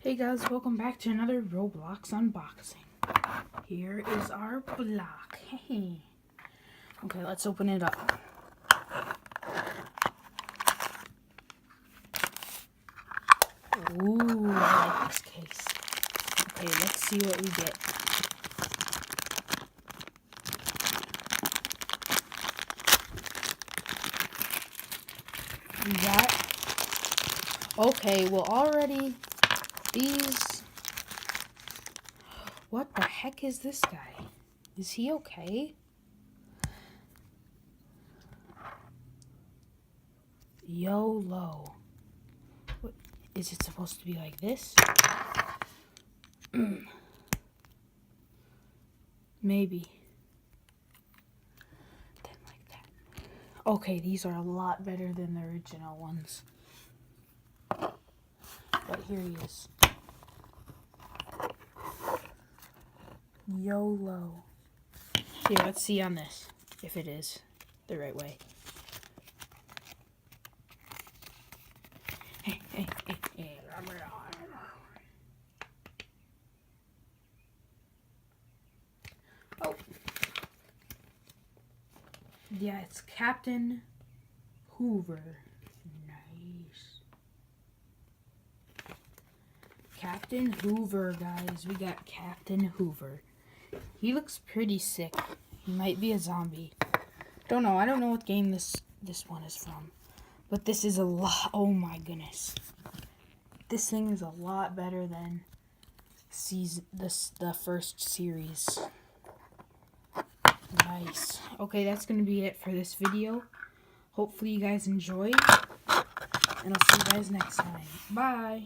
Hey guys, welcome back to another Roblox unboxing. Here is our block. Hey. Okay, let's open it up. Ooh, I like this case. Okay, let's see what we get. We got... Okay, well already these... What the heck is this guy? Is he okay? YOLO. What, is it supposed to be like this? Maybe. Then like that. Okay, these are a lot better than the original ones. But here he is. YOLO. Here, let's see on this if it is the right way. Oh. Yeah, it's Captain Hoover. Nice. Captain Hoover, guys. We got Captain Hoover. He looks pretty sick. He might be a zombie. Don't know. I don't know what game this one is from. But this is a lot. Oh my goodness. This thing is a lot better than the first series. Nice. Okay, that's going to be it for this video. Hopefully you guys enjoyed. And I'll see you guys next time. Bye.